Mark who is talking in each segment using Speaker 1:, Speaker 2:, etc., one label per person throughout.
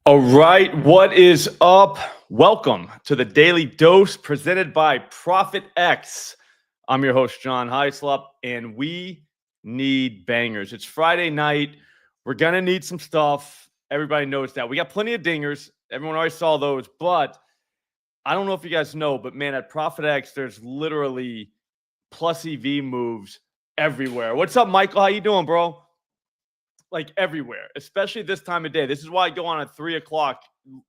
Speaker 1: All right, what is up? Welcome to the Daily Dose presented by ProphetX. I'm your host, John Hyslop, and we need bangers. It's Friday night. We're going to need some stuff. Everybody knows that. We got plenty of dingers. Everyone already saw those, but I don't know if you guys know, but man, at ProphetX, there's literally plus EV moves everywhere. What's up, Michael? How you doing, bro? Like everywhere, especially this time of day. This is why I go on at 3 o'clock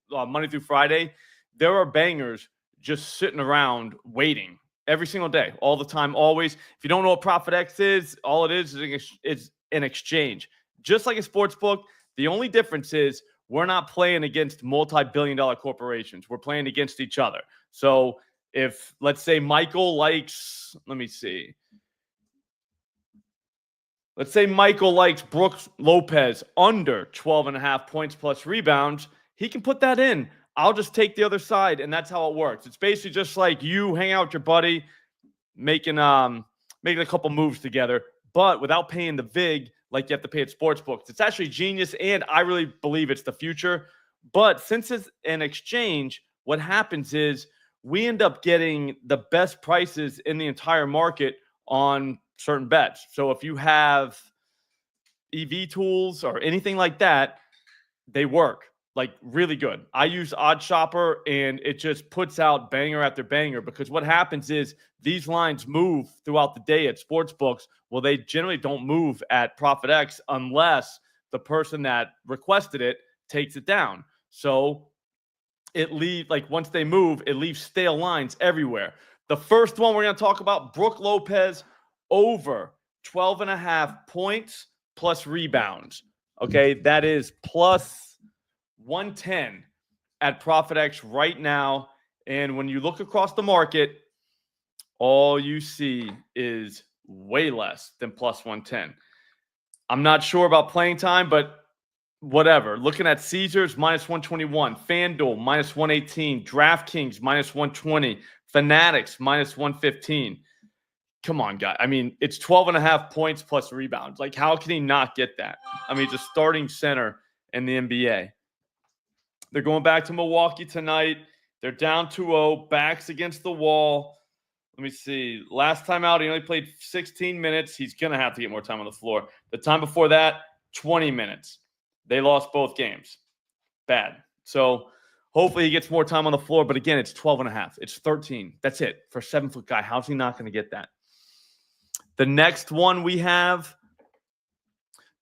Speaker 1: Monday through Friday. There are bangers just sitting around waiting every single day, all the time, always. If you don't know what ProphetX is, all it is an exchange. Just like a sports book, the only difference is we're not playing against multi-billion-dollar corporations. We're playing against each other. So if, let's say, Michael likes, let me see. Let's say Michael likes Brooks Lopez under 12.5 points plus rebounds. He can put that in. I'll just take the other side, and that's how it works. It's basically just like you hang out with your buddy, making a couple moves together, but without paying the VIG like you have to pay at sports books. It's actually genius, and I really believe it's the future. But since it's an exchange, what happens is we end up getting the best prices in the entire market on certain bets. So if you have EV tools or anything like that, they work like really good. I use Odd Shopper and it just puts out banger after banger, because what happens is these lines move throughout the day at sports books. Well, they generally don't move at ProphetX unless the person that requested it takes it down. So it leaves, like, once they move, it leaves stale lines everywhere. The first one we're going to talk about, Brooke Lopez over 12.5 points plus rebounds. Okay, that is plus 110 at ProphetX right now. And when you look across the market, all you see is way less than plus 110. I'm not sure about playing time, but whatever. Looking at Caesars, minus 121. FanDuel, minus 118. DraftKings, minus 120. Fanatics, minus 115. Come on, guy. I mean, it's 12.5 points plus rebounds. Like, how can he not get that? I mean, he's a starting center in the NBA. They're going back to Milwaukee tonight. They're down 2-0, backs against the wall. Let me see. Last time out, he only played 16 minutes. He's going to have to get more time on the floor. The time before that, 20 minutes. They lost both games. Bad. So hopefully he gets more time on the floor. But again, it's 12.5. It's 13. That's it. For a 7-foot guy, how's he not going to get that? The next one we have,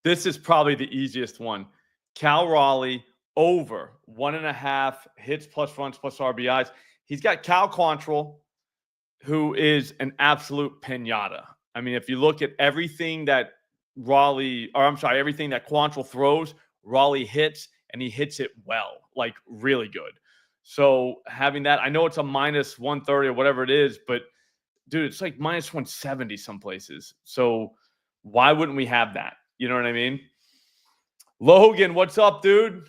Speaker 1: this is probably the easiest one. Cal Raleigh over 1.5 hits plus runs plus RBIs. He's got Cal Quantrill, who is an absolute pinata. I mean, if you look at everything that everything that Quantrill throws, Raleigh hits, and he hits it well, like really good. So having that, I know it's a minus 130 or whatever it is, but dude, it's like minus 170 some places. So why wouldn't we have that? You know what I mean? Logan, what's up, dude?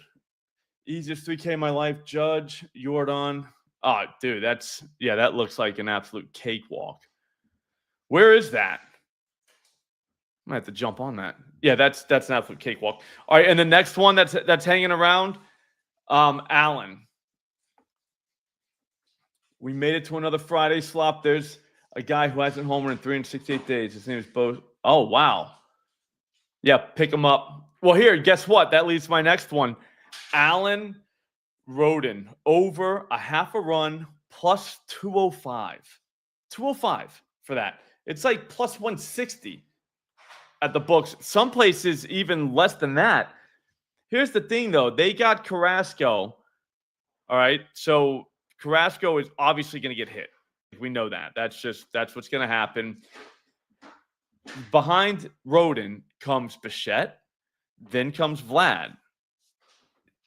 Speaker 1: Easiest 3K in my life. Judge, Jordan. Oh, dude, that looks like an absolute cakewalk. Where is that? I might have to jump on that. Yeah, that's an absolute cakewalk. All right, and the next one that's hanging around, Allen. We made it to another Friday slop. There's a guy who hasn't homered in 368 days. His name is Bo. Oh, wow. Yeah, pick him up. Well, here, guess what? That leads to my next one. Allen Roden over a half a run plus 205. 205 for that. It's like plus 160 at the books. Some places even less than that. Here's the thing, though. They got Carrasco. All right, so Carrasco is obviously going to get hit. We know that. That's what's going to happen. Behind Roden comes Bichette, then comes Vlad.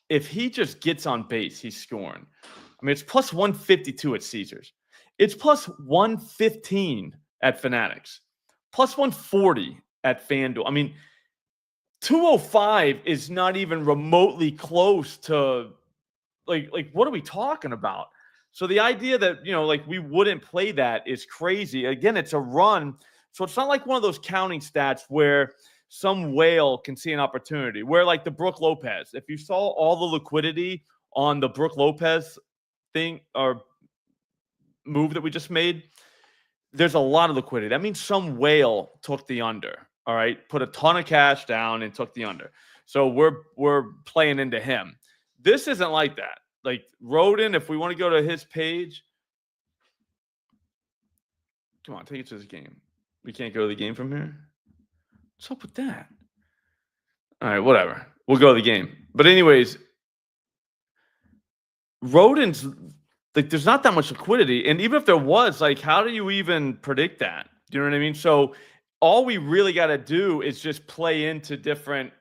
Speaker 1: If he just gets on base, he's scoring. I mean, it's plus 152 at Caesars. It's plus 115 at Fanatics. Plus 140 at FanDuel. I mean, 205 is not even remotely close to, like what are we talking about? So the idea that, like we wouldn't play that is crazy. Again, it's a run. So it's not like one of those counting stats where some whale can see an opportunity. Where like the Brook Lopez, if you saw all the liquidity on the Brook Lopez thing or move that we just made, there's a lot of liquidity. That means some whale took the under. All right, put a ton of cash down and took the under. So we're playing into him. This isn't like that. Like Roden, if we want to go to his page, come on, take it to his game. We can't go to the game from here. What's up with that? All right, whatever. We'll go to the game. But anyways, Roden's like there's not that much liquidity. And even if there was, like, how do you even predict that? Do you know what I mean? So all we really got to do is just play into different,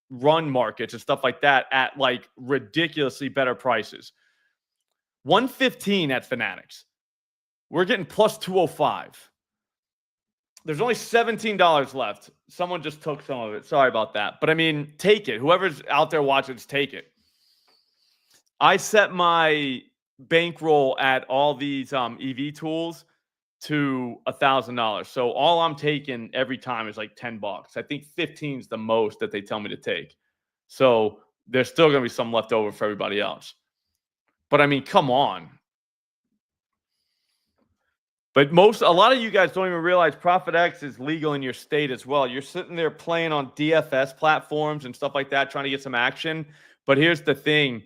Speaker 1: run markets and stuff like that at like ridiculously better prices. 115 at Fanatics. We're getting plus 205. There's only $17 left. Someone just took some of it. Sorry about that. But I mean, take it. Whoever's out there watching, just take it. I set my bankroll at all these EV tools to $1,000. So all I'm taking every time is like $10. I think 15 is the most that they tell me to take. So there's still going to be some left over for everybody else. But I mean, come on. But a lot of you guys don't even realize ProphetX is legal in your state as well. You're sitting there playing on DFS platforms and stuff like that, trying to get some action. But here's the thing.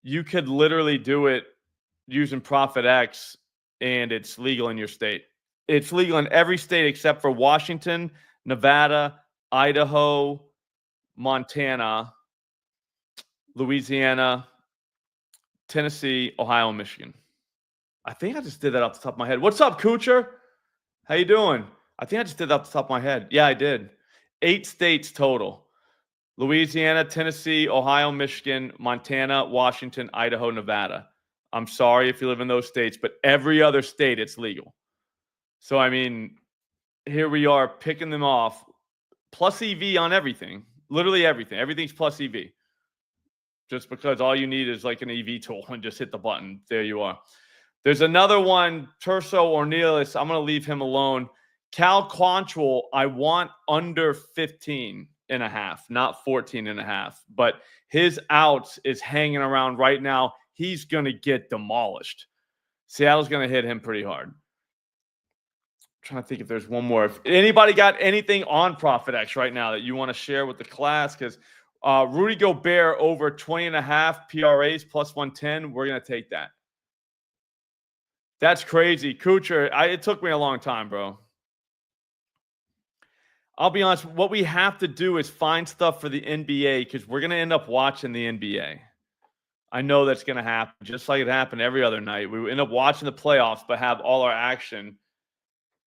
Speaker 1: You could literally do it using ProphetX, and it's legal in your state. It's legal in every state except for Washington, Nevada, Idaho, Montana, Louisiana, Tennessee, Ohio, and Michigan. I think I just did that off the top of my head. What's up, Kucher? How you doing? I think I just did that off the top of my head. Yeah, I did. 8 states total. Louisiana, Tennessee, Ohio, Michigan, Montana, Washington, Idaho, Nevada. I'm sorry if you live in those states, but every other state, it's legal. So, I mean, here we are picking them off. Plus EV on everything. Literally everything. Everything's plus EV. Just because all you need is like an EV tool and just hit the button. There you are. There's another one, Terso Ornelas. I'm going to leave him alone. Cal Quantrill, I want under 15.5, not 14.5. But his outs is hanging around right now. He's going to get demolished. Seattle's going to hit him pretty hard. I'm trying to think if there's one more. If anybody got anything on ProphetX right now that you want to share with the class, because Rudy Gobert over 20.5 PRAs plus 110, we're going to take that. That's crazy. Kucher, it took me a long time, bro. I'll be honest. What we have to do is find stuff for the NBA because we're going to end up watching the NBA. I know that's going to happen, just like it happened every other night. We end up watching the playoffs, but have all our action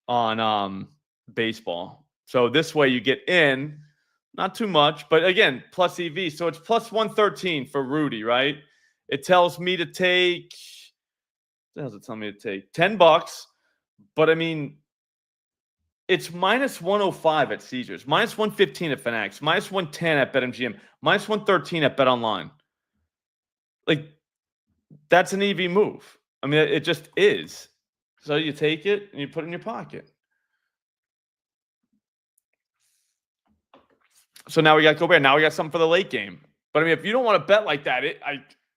Speaker 1: on baseball. So this way you get in, not too much, but again, plus EV. So it's plus 113 for Rudy, right? It tells me to take... What does it tell me to take? $10. But I mean, it's minus 105 at Caesars, minus 115 at Fanatics, minus 110 at BetMGM, minus 113 at BetOnline. Like, that's an EV move. I mean, it just is. So you take it and you put it in your pocket. So now we got Gobert. Now we got something for the late game. But I mean, if you don't want to bet like that,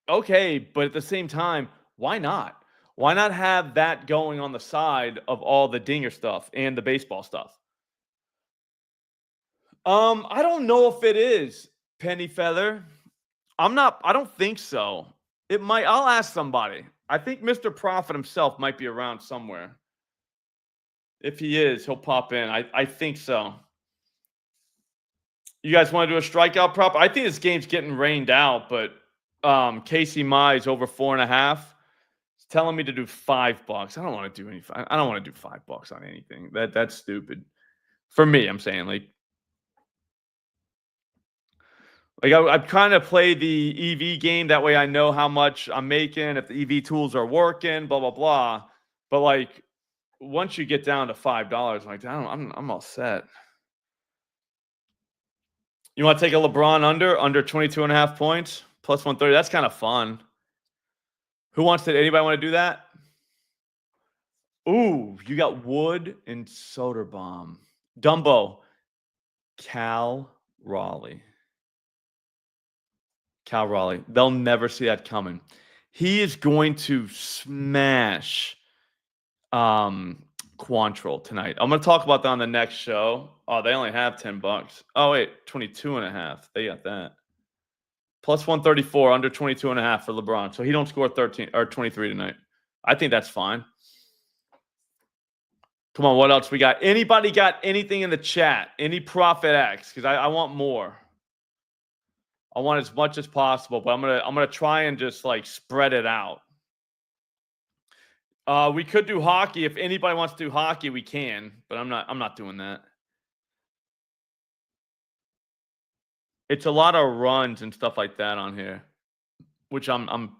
Speaker 1: okay. But at the same time, why not? Why not have that going on the side of all the dinger stuff and the baseball stuff? I don't know if it is, Penny Feather. I don't think so. It might. I'll ask somebody. I think Mr. Prophet himself might be around somewhere. If he is, he'll pop in. I think so. You guys want to do a strikeout prop? I think this game's getting rained out, but Casey Mize over 4.5. Telling me to do $5. I don't want to do anything. I don't want to do $5 on anything. That's stupid. For me, I'm saying I'm trying to play the EV game. That way I know how much I'm making, if the EV tools are working, blah, blah, blah. But like once you get down to $5, like I'm all set. You want to take a LeBron under 22.5 points, plus 130? That's kind of fun. Who wants to? Anybody want to do that? Ooh, you got Wood and Soderbaum. Dumbo. Cal Raleigh. They'll never see that coming. He is going to smash Quantrill tonight. I'm going to talk about that on the next show. Oh, they only have $10. Oh, wait, 22.5. They got that. Plus 134, under 22.5 for LeBron. So he don't score 13 or 23 tonight. I think that's fine. Come on, what else we got? Anybody got anything in the chat? Any ProphetX? Because I want more. I want as much as possible, but I'm gonna try and just like spread it out. We could do hockey. If anybody wants to do hockey, we can, but I'm not doing that. It's a lot of runs and stuff like that on here, which I'm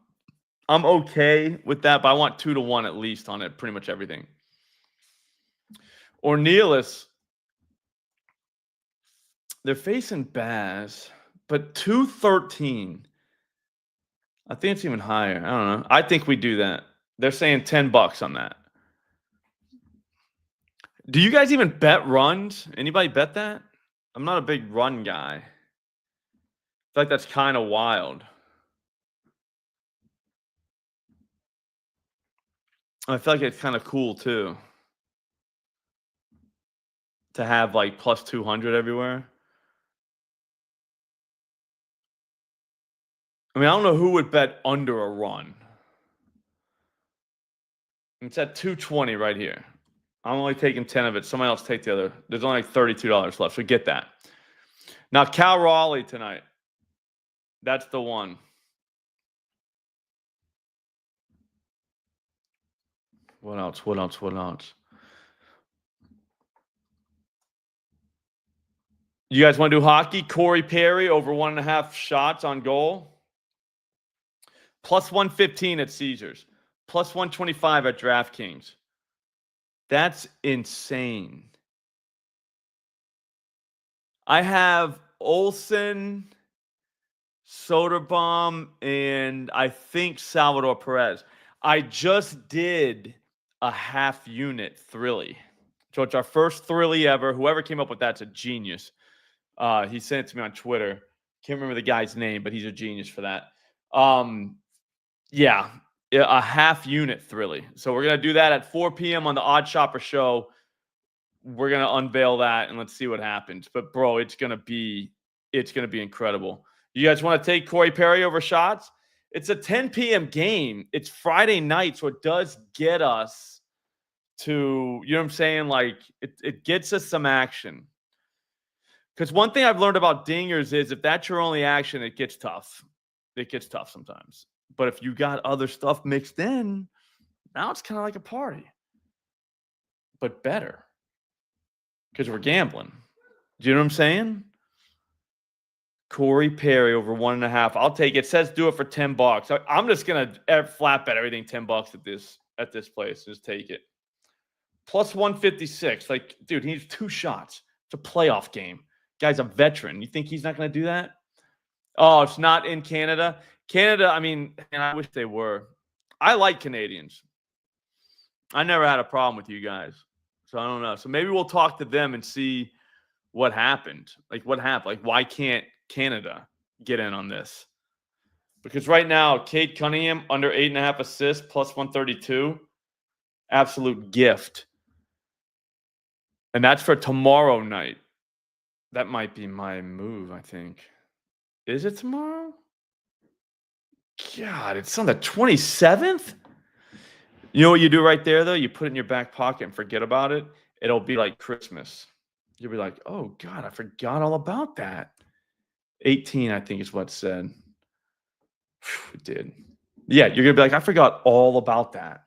Speaker 1: okay with that, but I want 2-1 at least on it, pretty much everything. Ornelas, they're facing Baz, but 213. I think it's even higher. I don't know. I think we do that. They're saying $10 on that. Do you guys even bet runs? Anybody bet that? I'm not a big run guy. I feel like that's kind of wild. I feel like it's kind of cool too, to have like plus 200 everywhere. I mean, I don't know who would bet under a run. It's at 220 right here. I'm only taking 10 of it. Somebody else take the other. There's only like $32 left, so get that. Now, Cal Raleigh tonight. That's the one. What else? You guys want to do hockey? Corey Perry over 1.5 shots on goal. Plus 115 at Caesars. Plus 125 at DraftKings. That's insane. I have Olsen, Soderbaum, and I think Salvador Perez. I just did a half unit Thrilly. So it's our first Thrilly ever. Whoever came up with that's a genius. He sent it to me on Twitter. Can't remember the guy's name, but he's a genius for that. Yeah, a half unit Thrilly. So we're going to do that at 4 p.m. on the Odd Shopper show. We're going to unveil that and let's see what happens. But bro, it's going to be incredible. You guys want to take Corey Perry over shots? It's a 10 p.m. game. It's Friday night, so it does get us to, you know what I'm saying? Like, it gets us some action. Because one thing I've learned about dingers is if that's your only action, it gets tough. It gets tough sometimes. But if you got other stuff mixed in, now it's kind of like a party. But better. Because we're gambling. Do you know what I'm saying? Corey Perry over 1.5. I'll take it. It says do it for $10. I'm just gonna flat bet everything $10 at this place. Just take it. Plus 156. Like, dude, he needs 2 shots. It's a playoff game. Guy's a veteran. You think he's not gonna do that? Oh, it's not in Canada. Canada, I mean, and I wish they were. I like Canadians. I never had a problem with you guys. So I don't know. So maybe we'll talk to them and see what happened. Like, what happened? Like, why can't Canada get in on this? Because right now, Cade Cunningham under 8.5 assists, plus 132. Absolute gift. And that's for tomorrow night. That might be my move, I think. Is it tomorrow? God, it's on the 27th? You know what you do right there, though? You put it in your back pocket and forget about it. It'll be like Christmas. You'll be like, oh, God, I forgot all about that. 18, I think is what it said. It did. Yeah, you're going to be like, I forgot all about that.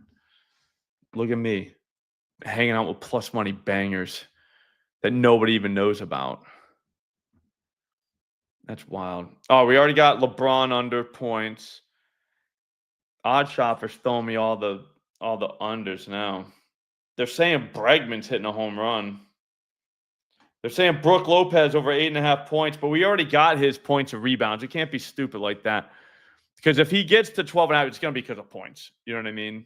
Speaker 1: Look at me hanging out with plus money bangers that nobody even knows about. That's wild. Oh, we already got LeBron under points. Odd Shopper's throwing me all the unders now. They're saying Bregman's hitting a home run. They're saying Brook Lopez over 8.5 points, but we already got his points and rebounds. It can't be stupid like that. Because if he gets to 12.5, it's going to be because of points. You know what I mean?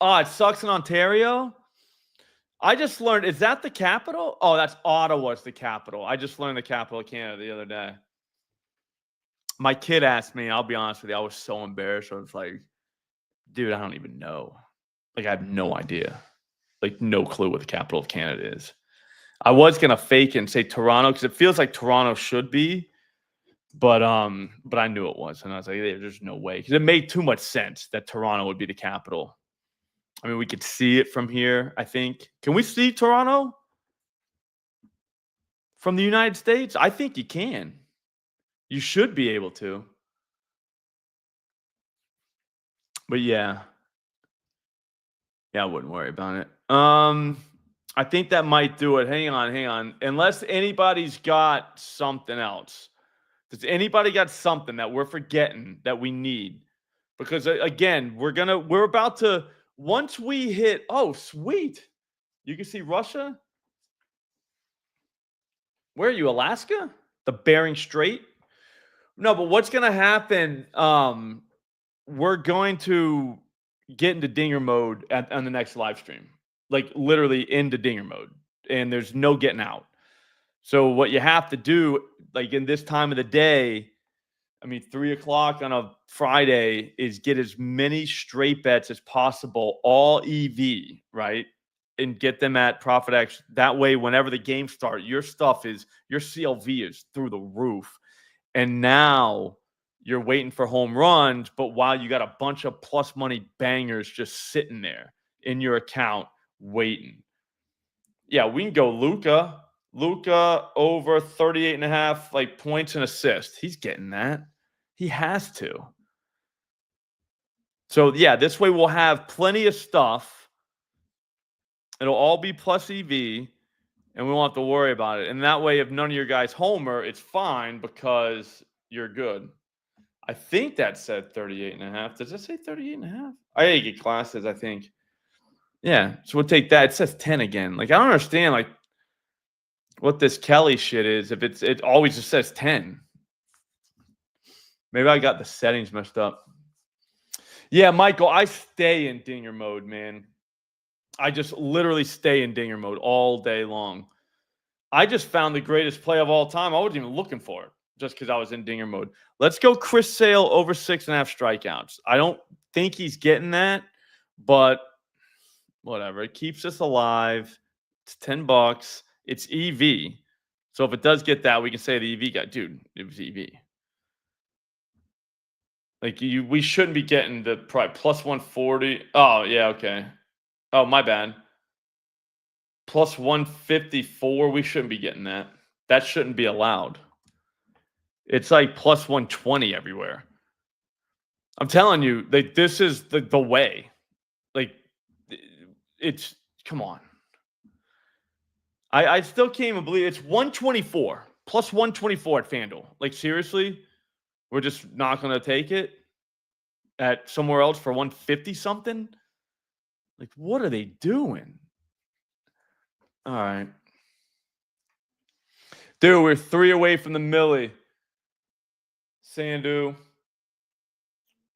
Speaker 1: Oh, it sucks in Ontario? I just learned, is that the capital? Oh, that's Ottawa's the capital. I just learned the capital of Canada the other day. My kid asked me, I'll be honest with you, I was so embarrassed. I was like, dude, I don't even know. Like, I have no idea. Like, no clue what the capital of Canada is. I was gonna fake it and say Toronto because it feels like Toronto should be, but I knew it was, and I was like, there's no way because it made too much sense that Toronto would be the capital. I mean, we could see it from here, I think. Can we see Toronto from the United States? I think you can. You should be able to. But yeah. Yeah, I wouldn't worry about it. I think that might do it. Hang on. Unless anybody's got something else. Does anybody got something that we're forgetting that we need? Because again, we're about to, once we hit, oh, sweet. You can see Russia. Where are you, Alaska? The Bering Strait? No, but what's going to happen? We're going to get into dinger mode on the next live stream, like literally into dinger mode, and there's no getting out. So what you have to do, like in this time of the day, I mean, 3 o'clock on a Friday, is get as many straight bets as possible, all EV, right? And get them at ProphetX. That way, whenever the game starts, your CLV is through the roof. And now you're waiting for home runs, but while you got a bunch of plus money bangers just sitting there in your account waiting. Yeah, we can go Luka. Luka over 38.5 like points and assists. He's getting that. He has to. So yeah, this way we'll have plenty of stuff. It'll all be plus EV, and we won't have to worry about it. And that way, if none of your guys homer, it's fine because you're good. I think that said 38.5. Does it say 38.5? I gotta get classes, I think. Yeah, so we'll take that. It says 10 again. Like, I don't understand like what this Kelly shit is. If it always just says 10. Maybe I got the settings messed up. Yeah, Michael, I stay in dinger mode, man. I just literally stay in dinger mode all day long. I just found the greatest play of all time. I wasn't even looking for it just because I was in dinger mode. Let's go Chris Sale over 6.5 strikeouts. I don't think he's getting that, but whatever. It keeps us alive. It's $10. It's EV. So if it does get that, we can say the EV guy. Dude, it was EV. Like we shouldn't be getting the probably plus 140. Oh, yeah, okay. Oh, my bad. Plus 154. We shouldn't be getting that. That shouldn't be allowed. It's like plus 120 everywhere. I'm telling you, like this is the way. Like it's come on. I still can't even believe it's 124 plus 124 at FanDuel. Like seriously, we're just not going to take it at somewhere else for 150 something. Like what are they doing? All right. Dude, we're 3 away from the millie. Sandu.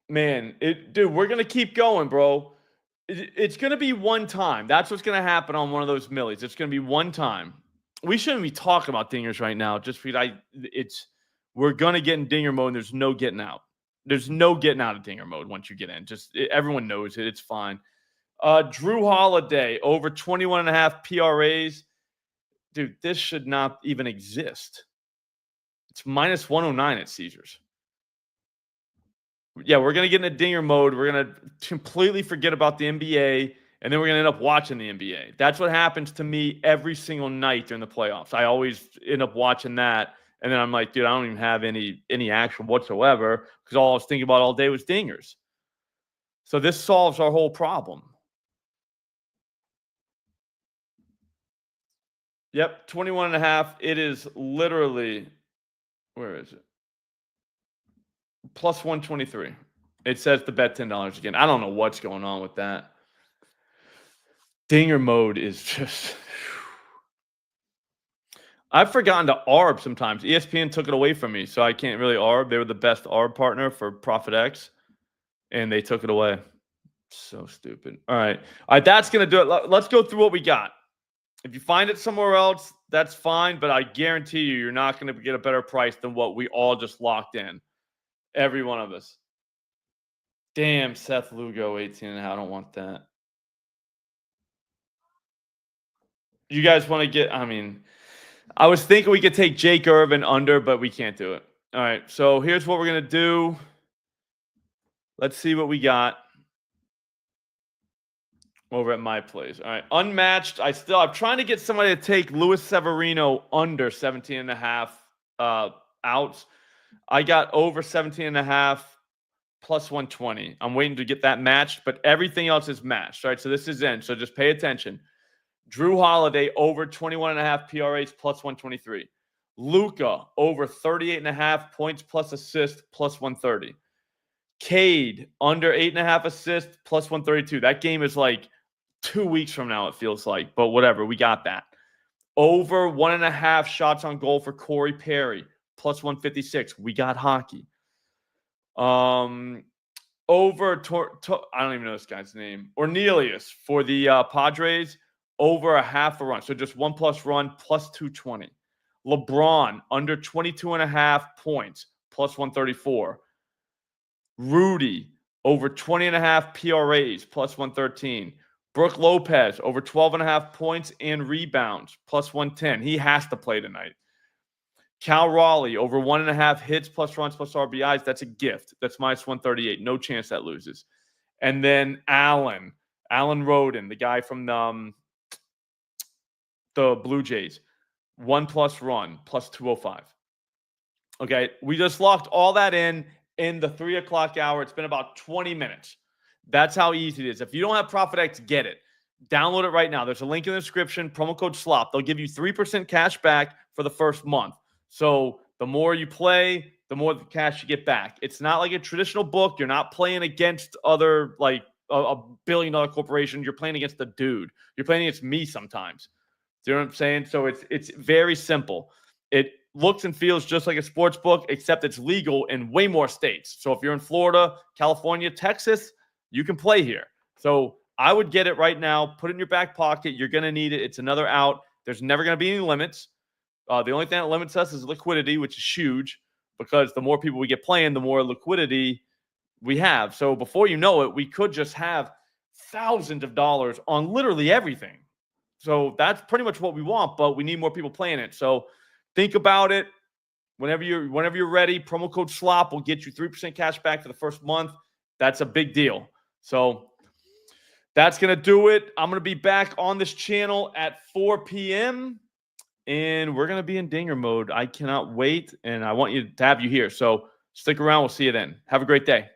Speaker 1: Man, dude, we're going to keep going, bro. It's going to be one time. That's what's going to happen on one of those millies. It's going to be one time. We shouldn't be talking about dingers right now just because we're going to get in dinger mode and there's no getting out. There's no getting out of dinger mode once you get in. Everyone knows it. It's fine. Drew Holiday over 21.5 PRAs. Dude, this should not even exist. It's minus 109 at Caesars. Yeah, we're going to get in a dinger mode. We're going to completely forget about the NBA, and then we're going to end up watching the NBA. That's what happens to me every single night during the playoffs. I always end up watching that, and then I'm like, dude, I don't even have any action whatsoever because all I was thinking about all day was dingers. So this solves our whole problem. Yep, 21.5. It is literally, where is it? Plus 123. It says to bet $10 again. I don't know what's going on with that. Dinger mode is just. I've forgotten to ARB sometimes. ESPN took it away from me, so I can't really ARB. They were the best ARB partner for ProphetX, and they took it away. So stupid. All right. That's going to do it. Let's go through what we got. If you find it somewhere else, that's fine, but I guarantee you, you're not going to get a better price than what we all just locked in. Every one of us. Damn, Seth Lugo, 18.5. I don't want that. You guys want to get, I mean, I was thinking we could take Jake Irvin under, but we can't do it. All right, so here's what we're going to do. Let's see what we got over at my place. All right, unmatched. I'm trying to get somebody to take Luis Severino under 17.5 outs. I got over 17.5 plus 120. I'm waiting to get that matched, but everything else is matched. All right, so this is in. So just pay attention. Drew Holiday over 21.5 PRAs plus 123. Luka over 38.5 points plus assist plus 130. Cade under 8.5 assists plus 132. That game is like 2 weeks from now, it feels like, but whatever. We got that. Over 1.5 shots on goal for Corey Perry plus 156. We got hockey. Over I don't even know this guy's name. Ornelius for the Padres over a half a run. So just 1+ run plus 220. LeBron under 22.5 points plus 134. Rudy over 20.5 PRAs plus 113. Brooke Lopez over 12.5 points and rebounds plus 110. He has to play tonight. Cal Raleigh over 1.5 hits plus runs plus RBIs. That's a gift. That's minus 138. No chance that loses. And then Allen Roden, the guy from the Blue Jays, 1+ run plus 205. Okay, we just locked all that in the 3 o'clock hour. It's been about 20 minutes. That's how easy it is. If you don't have ProphetX, get it. Download it right now. There's a link in the description, promo code SLOP. They'll give you 3% cash back for the first month. So the more you play, the more the cash you get back. It's not like a traditional book. You're not playing against other, like a billion-dollar corporation. You're playing against the dude. You're playing against me sometimes. Do you know what I'm saying? So it's very simple. It looks and feels just like a sports book, except it's legal in way more states. So if you're in Florida, California, Texas, you can play here. So I would get it right now. Put it in your back pocket. You're going to need it. It's another out. There's never going to be any limits. The only thing that limits us is liquidity, which is huge because the more people we get playing, the more liquidity we have. So before you know it, we could just have thousands of dollars on literally everything. So that's pretty much what we want, but we need more people playing it. So think about it. Whenever you're ready, promo code SLOP will get you 3% cash back for the first month. That's a big deal. So that's going to do it. I'm going to be back on this channel at 4 p.m. and we're going to be in dinger mode. I cannot wait, and I want to have you here. So stick around. We'll see you then. Have a great day.